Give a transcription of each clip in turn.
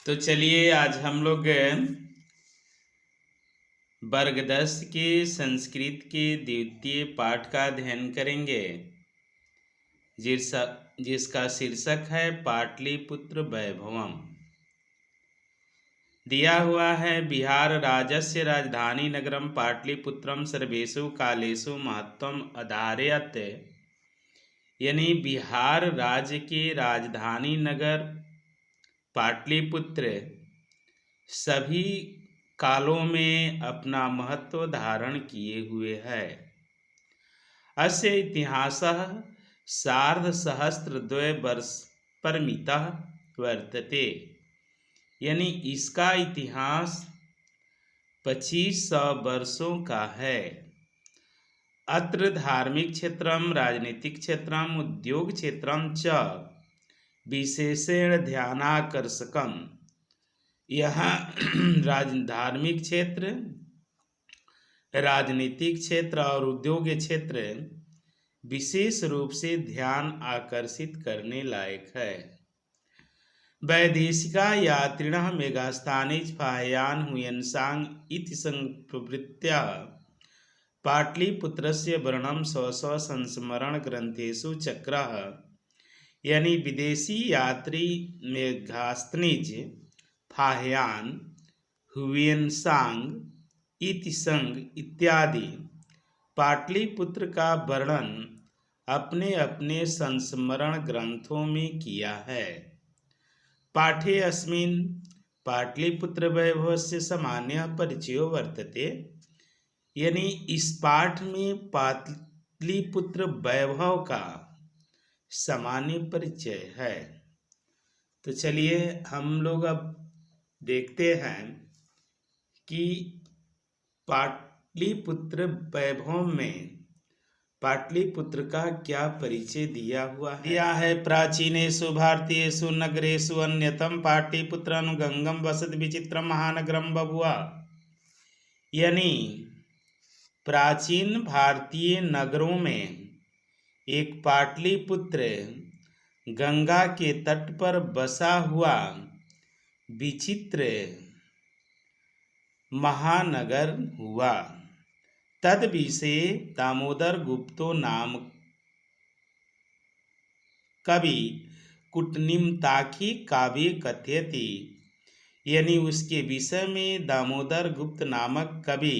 तो चलिए आज हम लोग वर्ग 10 के संस्कृत के द्वितीय पाठ का अध्ययन करेंगे जिसका शीर्षक है पाटलिपुत्र वैभवम। दिया हुआ है बिहार राज्यस्य राजधानी नगरम पाटलिपुत्रम सर्वेषु कालेषु महत्वम अधारयत्। यानी बिहार राज्य के राजधानी नगर पाटलिपुत्र सभी कालों में अपना महत्व धारण किए हुए है। अस्य इतिहासः सार्धसहस्रद्वय वर्ष परिमितः वर्तते। यानी इसका इतिहास 2500 वर्षों का है। अत्र धार्मिक क्षेत्रम राजनीतिक क्षेत्रम उद्योग क्षेत्रम च विशेषेण ध्यानाकर्षकम। यहाँ धार्मिक क्षेत्र, राजनीतिक क्षेत्र और उद्योग क्षेत्र विशेष रूप से ध्यान आकर्षित करने लायक है। वैदेशिका यात्रिणः मेघास्थानीज फाह्यान् हुयेन्सांग इति संप्रवृत्त्या पाटलिपुत्रस्य वर्णनं स्व संस्मरण ग्रंथेषु चक्रः। यानी विदेशी यात्री मेघास्थनीज फाह्यान हुयेन्सांग इति संग इत्यादि पाटलिपुत्र का वर्णन अपने अपने संस्मरण ग्रंथों में किया है। पाठे अस्मिन् पाटलिपुत्र वैभवस्य सामान्य परिचयो वर्तते। यानी इस पाठ में पाटलिपुत्र वैभव का सामान्य परिचय है। तो चलिए हम लोग अब देखते हैं कि पाटलिपुत्र वैभव में पाटलिपुत्र का क्या परिचय दिया हुआ है। दिया है प्राचीनेषु भारतीयेषु नगरेषु अन्यतम पाटलिपुत्रं गंगम वसत विचित्रम महानगरम बभुआ। यानी प्राचीन भारतीय नगरों में एक पाटलिपुत्र गंगा के तट पर बसा हुआ विचित्र महानगर हुआ। तद विषये दामोदर गुप्तो नाम कवि कूटनिम्ताखी काव्य कथयति। यानी उसके विषय में दामोदर गुप्त नामक कवि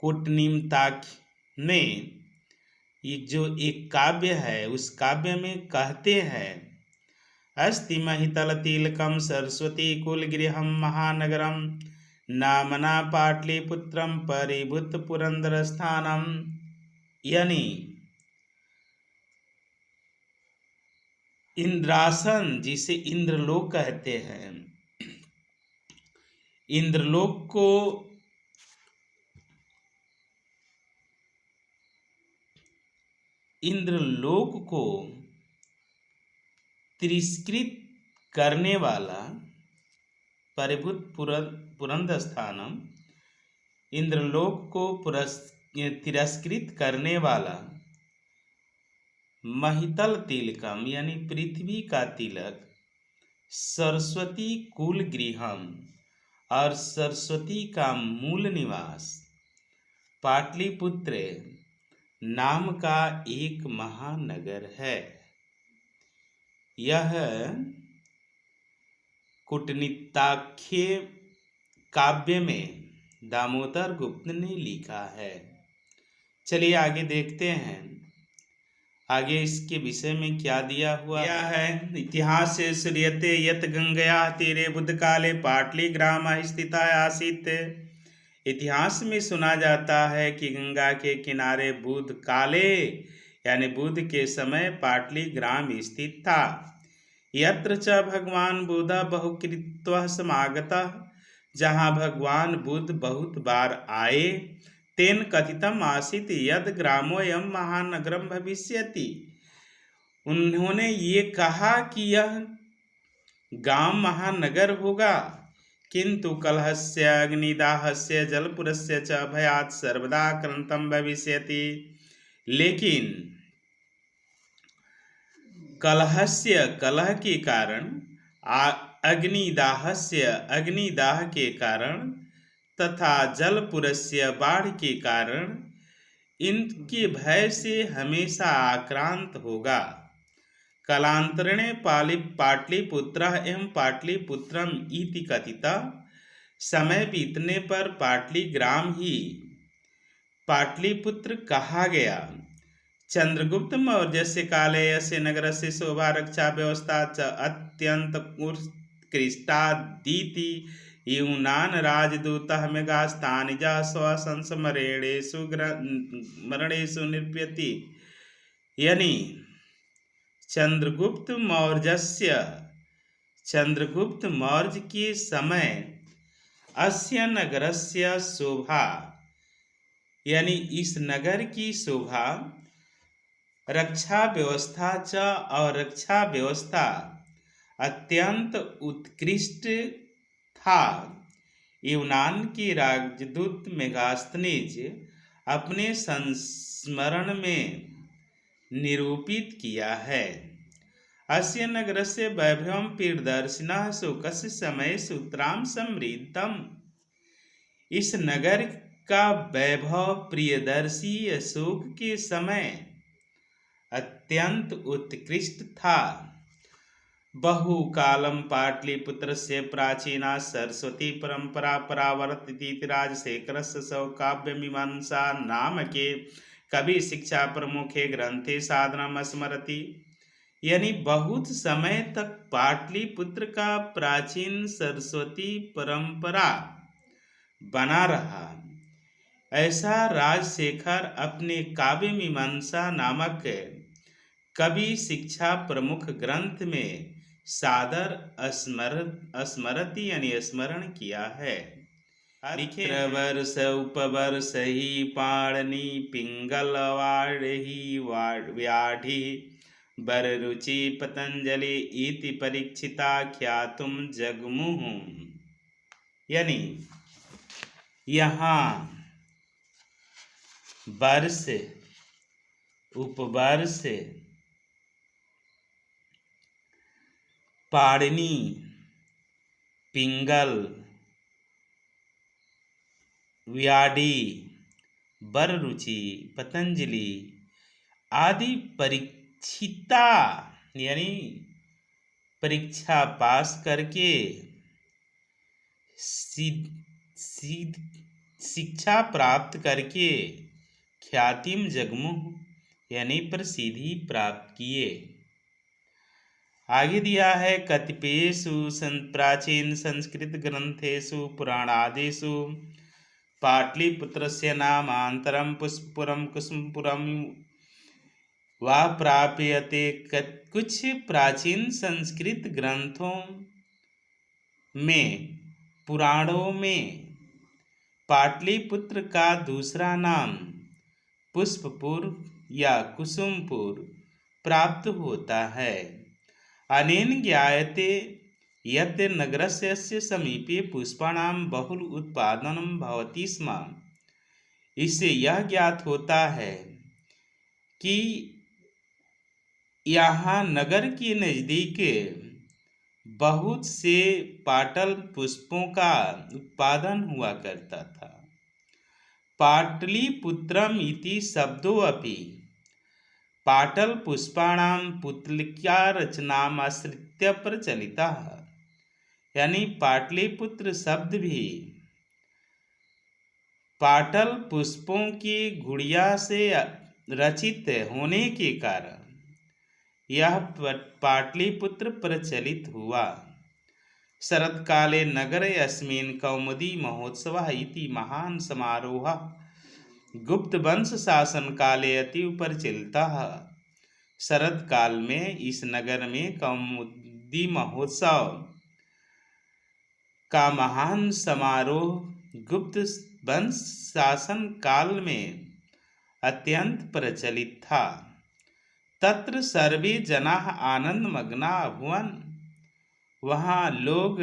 कूटनिम्ताखी ने जो एक काव्य है उस काव्य में कहते हैं, अस्ति महितल तिलकम सरस्वती कुलगृहम महानगरम नामना पाटलिपुत्रम परिभूत पुरंदर स्थानम। यानी इंद्रासन जिसे इंद्रलोक कहते हैं, इंद्रलोक को तिरस्कृत करने वाला परिभूत पुरंदर स्थानम, इंद्रलोक को तिरस्कृत करने वाला महितल तिलकम यानी पृथ्वी का तिलक, सरस्वती कुल गृहम और सरस्वती का मूल निवास, पाटलिपुत्र नाम का एक महानगर है। यह कूटनिम्ताख्य काव्य में दामोदर गुप्त ने लिखा है। चलिए आगे देखते हैं आगे इसके विषय में क्या दिया हुआ है। इतिहास से श्रूयते यत गंगया तीरे बुद्ध काले पाटली ग्राम स्थिता आसीत। इतिहास में सुना जाता है कि गंगा के किनारे बुद्ध काले यानी बुद्ध के समय पाटली ग्राम स्थित था। यत्र च भगवान बुद्ध बहुकृत्वा समागतः, जहाँ भगवान बुद्ध बहुत बार आए, तेन कथितम आसीत यद ग्रामोयम महानगरम भविष्यति। उन्होंने ये कहा कि यह गांव महानगर होगा, किंतु कलहस्य अग्निदाहस्य जलपुरस्य च भयात् सर्वदा क्रांतम भविष्यति। लेकिन कलह के कारण अग्निदाहस्य अग्निदाह के कारण तथा जलपुरस्य बाढ़ के कारण इनके भय से हमेशा आक्रांत होगा। कालांतरेण पाटलिपुत्रः एवं पाटलिपुत्रम इति कथितः। समय बीतने पर पाटलिग्राम ही पाटलिपुत्र कहा गया। चंद्रगुप्त मौर्यस्य काले अस्य नगरस्य शोभा रक्षा व्यवस्था च अत्यंत उत्कृष्टादिति यूनान राजदूतः मेगास्तानिजा स्वसंस्मरणेषु निरूपयति। यानी चंद्रगुप्त मौर्य के समय अस्य नगरस्य शोभा यानी इस नगर की शोभा रक्षा व्यवस्था च और रक्षा व्यवस्था अत्यंत उत्कृष्ट था। यूनान के राजदूत मेगास्थनीज अपने संस्मरण में निरूपित किया है। अस्य नगरस्य वैभवं प्रियदर्शिनः शोकस्य समय सूत्रां समृद्धम्। इस नगर का वैभव प्रियदर्शी अशोक के समय अत्यंत उत्कृष्ट था। बहुकालं पाटलिपुत्रस्य प्राचीना सरस्वती परंपरा परावर्तती राजशेखरस्य स्वकाव्यमीमांसा नामके कवि शिक्षा प्रमुखे ग्रंथे साधनम स्मरति। यानी बहुत समय तक पाटलिपुत्र का प्राचीन सरस्वती परंपरा बना रहा। ऐसा राजशेखर अपने काव्य मीमांसा नामक कवि शिक्षा प्रमुख ग्रंथ में सादर स्मरति यानी स्मरण किया है। वर्ष उपवर्ष ही पाणनी पिंगल वाढ़ी व्याढ़ी बर रुचि पतंजलि इति परीक्षिता ख्यातुम जगमुह। यानी यहाँ वर्ष उपवर्ष पाणिनि पिंगल व्याढ़ी बररुचि पतंजलि आदि परीक्षिता यानी परीक्षा पास करके शिक्षा प्राप्त करके ख्यातिम जगमुह यानी प्रसिद्धि प्राप्त किए। आगे दिया है कतिपयेषु प्राचीन संस्कृत ग्रंथेषु पुराणादिषु पाटलिपुत्रस्य नामांतरं पुष्पपुरं कुसुमपुरं वा प्राप्यते। कुछ प्राचीन संस्कृत ग्रंथों में पुराणों में पाटलिपुत्र का दूसरा नाम पुष्पपुर या कुसुमपुर प्राप्त होता है। अनेन ज्ञायते यत् नगरस्य समीपे पुष्पाणां बहुल उत्पादनं भवति स्म। इससे यह ज्ञात होता है कि यहाँ नगर के नज़दीक बहुत से पाटल पुष्पों का उत्पादन हुआ करता था। पाटलिपुत्रम इति शब्दोऽपि पाटल पुष्पाणां पुतलिका रचनाम् आश्रित्य प्रचलितः। यानी पाटलिपुत्र शब्द भी पाटल पुष्पों की गुड़िया से रचित होने के कारण यह पाटलिपुत्र प्रचलित हुआ। शरत्काले नगरे अस्मिन् कौमुदी महोत्सवः इति महान् समारोहः गुप्त वंश शासन काले अतीव प्रचलितः। शरत्काल में इस नगर में कौमुदी महोत्सव का महान समारोह गुप्त वंश शासन काल में अत्यंत प्रचलित था। तत्र सर्वे जनाः आनंदमग्ना अभूवन्। वहाँ लोग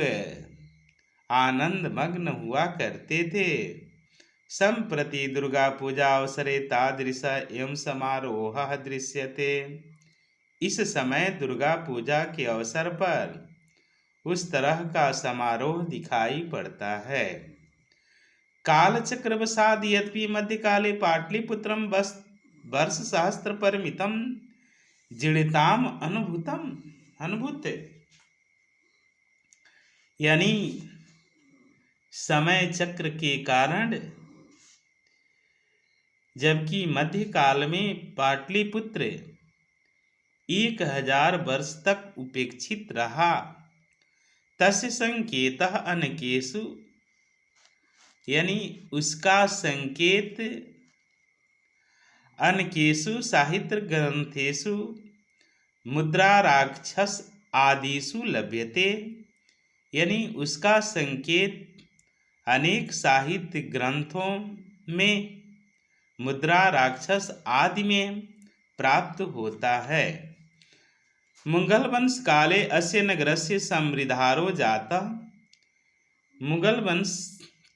आनंद मग्न हुआ करते थे। सम्प्रति दुर्गा पूजा अवसरे तादृश एवं समारोह दृश्यते। इस समय दुर्गा पूजा के अवसर पर उस तरह का समारोह दिखाई पड़ता है। कालचक्रवशाद यद्यपि मध्यकाले पाटलिपुत्रम वर्ष सहस्त्र परिमितम जीर्णताम अनुभूत, यानी समय चक्र के कारण, जबकि मध्यकाल में पाटलिपुत्र 1000 वर्ष तक उपेक्षित रहा। तस्य संकेतः अनेकेषु, यानी उसका संकेत अनेकेषु साहित्य ग्रंथेषु मुद्रा राक्षस आदिषु लभ्यते, यानी उसका संकेत अनेक साहित्य ग्रंथों में मुद्रा राक्षस आदि में प्राप्त होता है। मुगल वंश काले अस्य नगरस्य समृद्धारो जाता, मुगल वंश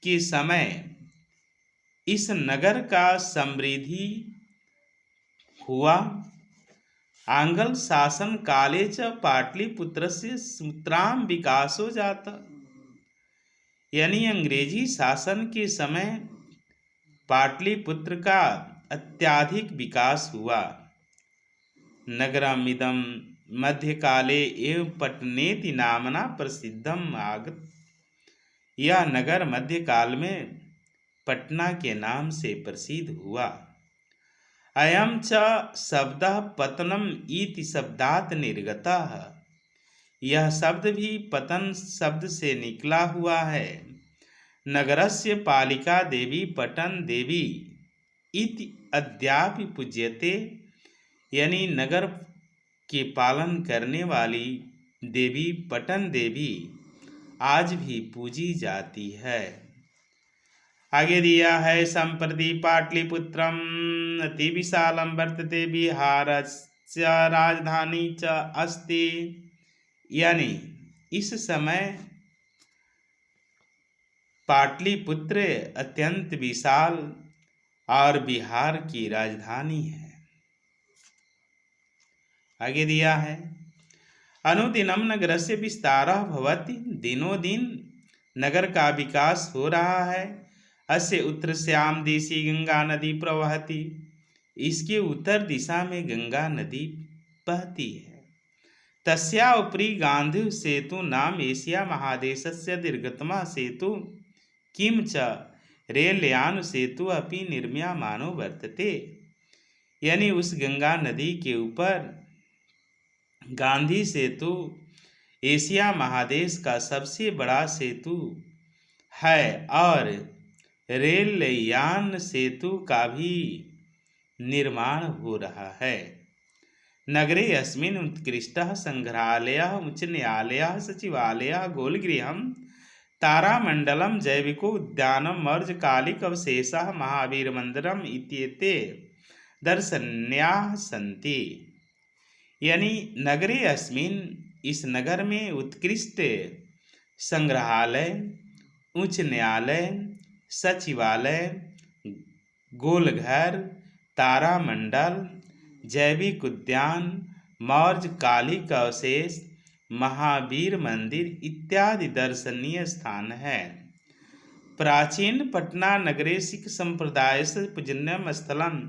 के समय इस नगर का समृद्धि हुआ। आंग्ल शासन काले च पाटलिपुत्रस्य सुतराम विकासो जाता, यानी अंग्रेजी शासन के समय पाटलिपुत्र का अत्यधिक विकास हुआ। नगरमिदं मध्यकाले एव पटनेति नामना प्रसिद्धम आगत, यह नगर मध्यकाल में पटना के नाम से प्रसिद्ध हुआ। अयं च शब्दः पतनम इति शब्दात् निर्गतः, यह शब्द भी पतन शब्द से निकला हुआ है। नगरस्य पालिका देवी पटन देवी इति अद्यापि पूज्यते, यानी नगर के पालन करने वाली देवी पटन देवी आज भी पूजी जाती है। आगे दिया है संप्रति पाटलिपुत्रम अति विशालम वर्तते बिहारस्य राजधानी च अस्ति, यानी इस समय पाटलिपुत्र अत्यंत विशाल और बिहार की राजधानी है। आगे दिया है अनुदिनम नगरस्य विस्तारः भवति, दिनों दिन नगर का विकास हो रहा है। अस्य उत्तरस्याम दिशि गंगा नदी प्रवहति, इसके उत्तर दिशा में गंगा नदी बहती है। तस्या उपरि गांधी सेतु नाम एशिया महादेशस्य दीर्घतमः सेतु किम च रेलयान सेतु अपि निर्मीयमानो वर्तते, यानी उस गंगा नदी के ऊपर गांधी सेतु एशिया महादेश का सबसे बड़ा सेतु है और रेल यान सेतु का भी निर्माण हो रहा है। नगरे अस्मिन् उत्कृष्टः संग्रहालयः, उच्च न्यायालयः, सचिवालयः, गोलगृहं, तारामंडलम, जैविको उद्यानम, मौर्यकालिक अवशेषः, महावीर मंदिरम इत्येते दर्शनीयाः सन्ति, यानी नगरे अस्मिन्, इस नगर में उत्कृष्ट संग्रहालय, उच्च न्यायालय, सचिवालय, गोलघर, तारामंडल, जैविक उद्यान, मौर्यकालिक अवशेष, महावीर मंदिर इत्यादि दर्शनीय स्थान है। प्राचीन पटना नगरे सिख संप्रदायस्य पूजनीयं स्थलं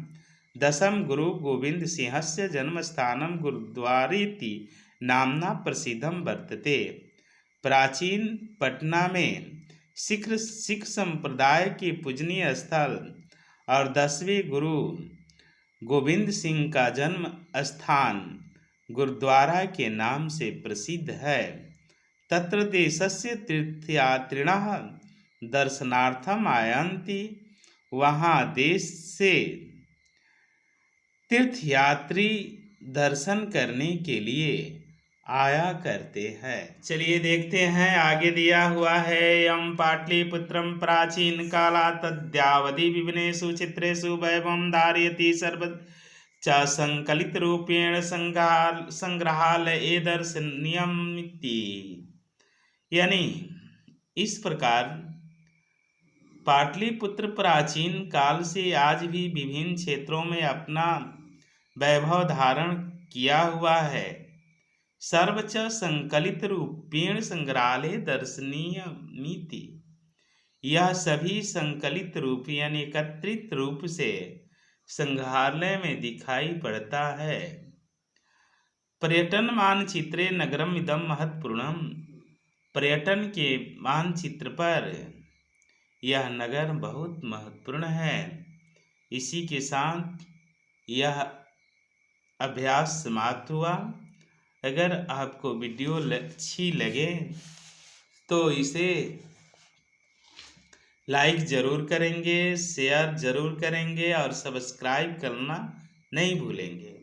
दशम गुरु गोविंद सिंहस्य जन्मस्थानं गुरुद्वारेति नामना प्रसिद्धं वर्तते। प्राचीन पटना में सिख संप्रदाय के पूजनीय स्थल और 10वें गुरु गोविंद सिंह का जन्म स्थान गुरुद्वारा के नाम से प्रसिद्ध है। तत्र देशस्य तीर्थयात्रिणः दर्शनार्थम आयान्ति, वहाँ देश से तीर्थयात्री दर्शन करने के लिए आया करते हैं। चलिए देखते हैं आगे दिया हुआ है यम पाटलिपुत्रम प्राचीन काला तद्यावधि विभिन्नेषु चित्रेषु वैभवं धारयति सर्व च संकलित रूपेण संग्रहालये दर्शनीयमिति, यानी इस प्रकार पाटलिपुत्र प्राचीन काल से आज भी विभिन्न क्षेत्रों में अपना वैभव धारण किया हुआ है। सर्वच संकलित रूपेण संग्रहालय दर्शनीय नीति। यह सभी संकलित रूप यानी एकत्रित रूप से संग्रहालय में दिखाई पड़ता है। पर्यटन मानचित्रे नगरम इदम महत्वपूर्णम। पर्यटन के मानचित्र पर यह नगर बहुत महत्वपूर्ण है। इसी के साथ यह अभ्यास समाप्त हुआ। अगर आपको वीडियो अच्छी लगे तो इसे लाइक ज़रूर करेंगे, शेयर ज़रूर करेंगे और सब्सक्राइब करना नहीं भूलेंगे।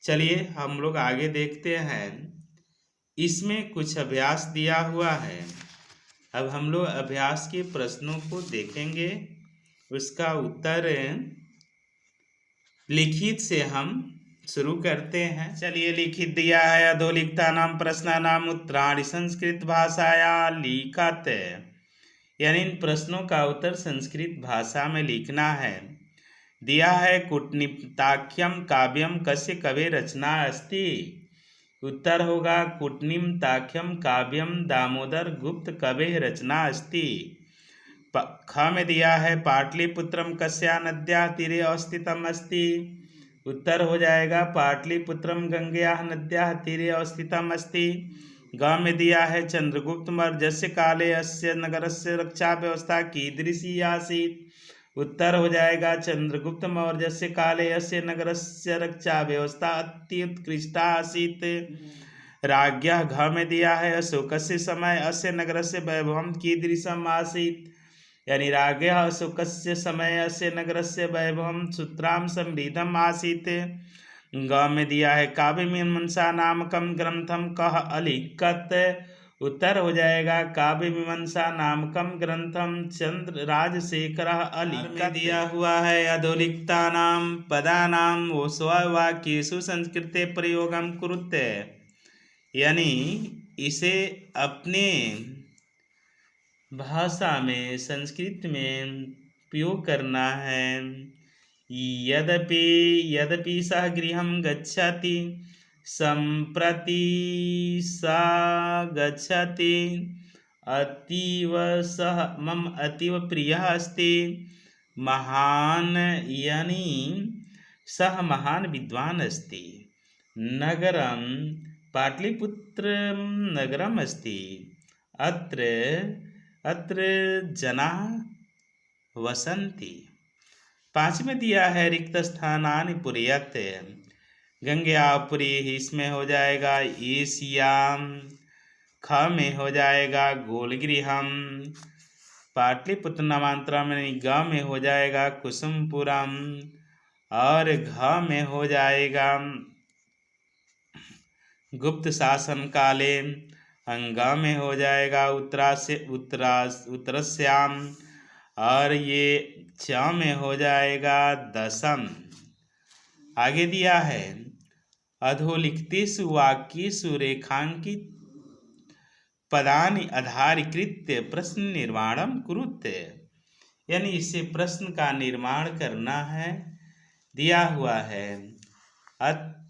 चलिए हम लोग आगे देखते हैं। इसमें कुछ अभ्यास दिया हुआ है। अब हम लोग अभ्यास के प्रश्नों को देखेंगे, उसका उत्तर लिखित से हम शुरू करते हैं। चलिए लिखित दिया है अधोलिखितानां प्रश्नानां उत्तराणि संस्कृत भाषाया लिखत। यानी इन प्रश्नों का उत्तर संस्कृत भाषा में लिखना है। दिया है कूटनिमित्ताख्यम काव्यम कस्य कवि रचना अस्ति। उत्तर होगा कूटनिमित्ताख्यम काव्यम दामोदर गुप्त कवि रचना अस्ति। ख में दिया है पाटलिपुत्रम कस्या नद्या तीरे अवस्थितम अस्ति। उत्तर हो जाएगा पाटलिपुत्रम गंगया नद्या तीरे अवस्थितम अस्ति। ग में दिया है चंद्रगुप्त मौर्यस्य काले अस्य नगरस्य रक्षा व्यवस्था कीदृशी आसीत्। उत्तर हो जाएगा चंद्रगुप्त मौर्यस्य काले अस्य नगरस्य रक्षा व्यवस्था अत्युत्कृष्टा आसीत्। राज्ञः घ में दिया है अशोकस्य समय अस्य नगरस्य वैभवं कीदृशम् आसीत्। यानी राज्ञः अशोकस्य समय अस्य नगरस्य वैभवं सुत्रां समृद्धम् आसीत्। ग में दिया है काव्यमीमांसा नामकं ग्रंथम कः अलिखत। उत्तर हो जाएगा काव्यमीमांसा नामकम ग्रंथम चंद्र राजशेखरः अलिखत। दिया हुआ है अधोलिखितानां पदानां स्ववाक्येषु संस्कृते प्रयोगं कुरुते। यानी इसे अपने भाषा में संस्कृत में प्रयोग करना है। यद्यपि सः गृहं गच्छति सम्प्रति सा गच्छति अतीव सः मम अतीव प्रियः अस्ति। महान यानी सः महान विद्वान अस्ति। नगरं पाटलिपुत्र नगरम् अस्ति। अत्र जनाः वसन्ति। 5 में दिया है रिक्त स्थानानि पूरयत। गंगयापुरी इसमें हो जाएगा एशियाम। ख में हो जाएगा गोलगृहम। पाटलिपुत्र नामांतरम में ग में हो जाएगा कुसुमपुरम और घ में हो जाएगा गुप्त शासन काले। अंग में हो जाएगा उत्तरस्याम और ये च में हो जाएगा दशम। आगे दिया है अधोलिखितेषु वाक्येषु रेखांकित पदानि आधारीकृत्य प्रश्न निर्माणं कुरुते। यानी इसे प्रश्न का निर्माण करना है। दिया हुआ है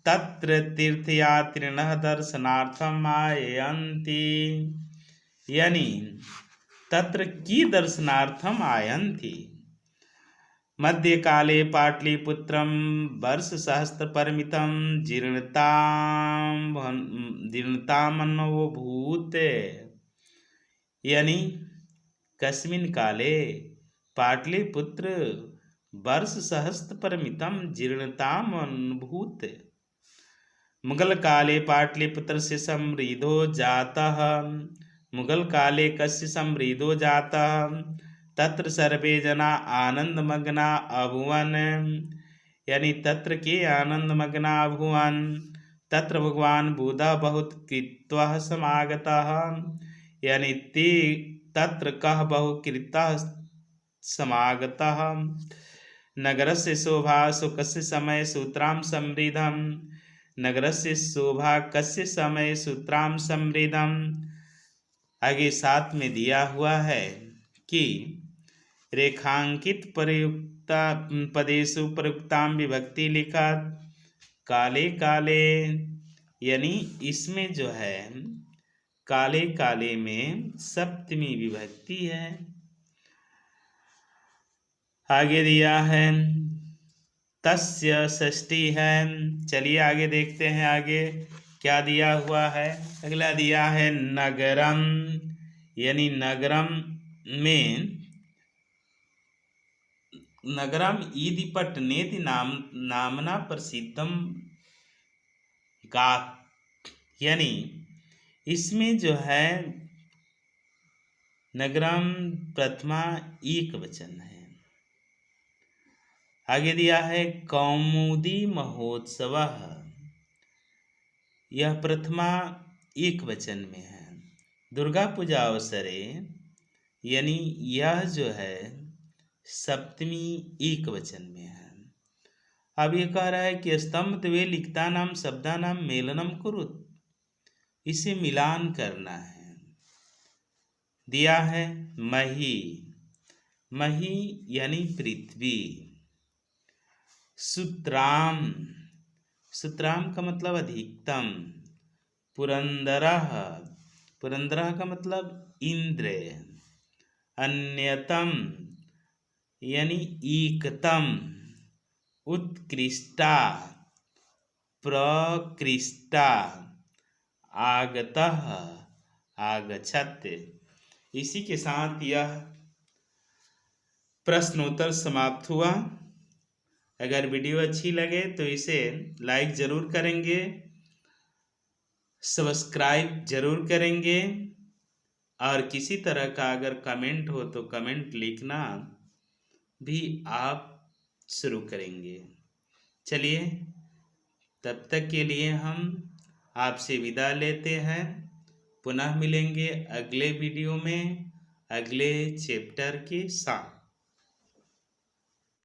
तत्र तीर्थयात्रिणः दर्शनार्थम आयन्ति। यानी तत्र की दर्शनार्थम आयन्ति। मध्यकाले पाटलिपुत्रं वर्षसहस्रपरिमितं जीर्णतामनोऽभूत्। यानी कस्मिन् काले पाटलिपुत्र वर्षसहस्रपरिमितं जीर्णतामनुभूत्। मुगल काले पाटलिपुत्रस्य समृद्धो जातः। मुगल काले कस्य समृद्धो जातः। तत्र सर्वे जना आनंदमग्ना अभुवन। यानी तत्र के आनंदमग्ना अभुवन। तत्र भगवान बुद्धः बहुत कृत्वः समागतः। यानी ते तत्र कः बहुकृतः समागतः। नगरस्य शोभा शुकस्य समय सूत्रां समृद्धम्। नगरस्य शोभा कस्य समय सूत्रां समृद्धम्। आगे 7 में दिया हुआ है कि रेखांकित प्रयुक्ता पदेषु प्रयुक्तां विभक्ति लिखत। काले काले यानी इसमें जो है काले काले में सप्तमी विभक्ति है। आगे दिया है तस्य षष्ठी है। चलिए आगे देखते हैं आगे क्या दिया हुआ है। अगला दिया है नगरम, यानी नगरम में नगरम ईदिपट नेति नामना प्रसिद्धम गात, यानी इसमें जो है नगरम प्रथमा एक वचन है। आगे दिया है कौमुदी महोत्सव, यह प्रथमा एक वचन में है। दुर्गा पूजा अवसरे, यानी यह जो है सप्तमी एक वचन में है। अब ये कह रहा है कि स्तंभ द्वे लिखता नाम शब्दा नाम मेलनम कुरुत, इसे मिलान करना है। दिया है मही, मही यानी पृथ्वी। सुत्राम, सुत्राम का मतलब अधिकतम। पुरंदरः, पुरंदरः का मतलब इंद्र। अन्यतम यानी एकतम। उत्कृष्टा, प्रकृष्टा। आगतः, आगच्छत। इसी के साथ यह प्रश्नोत्तर समाप्त हुआ। अगर वीडियो अच्छी लगे तो इसे लाइक ज़रूर करेंगे, सब्सक्राइब ज़रूर करेंगे, और किसी तरह का अगर कमेंट हो तो कमेंट लिखना भी आप शुरू करेंगे। चलिए तब तक के लिए हम आपसे विदा लेते हैं। पुनः मिलेंगे अगले वीडियो में अगले चैप्टर के साथ।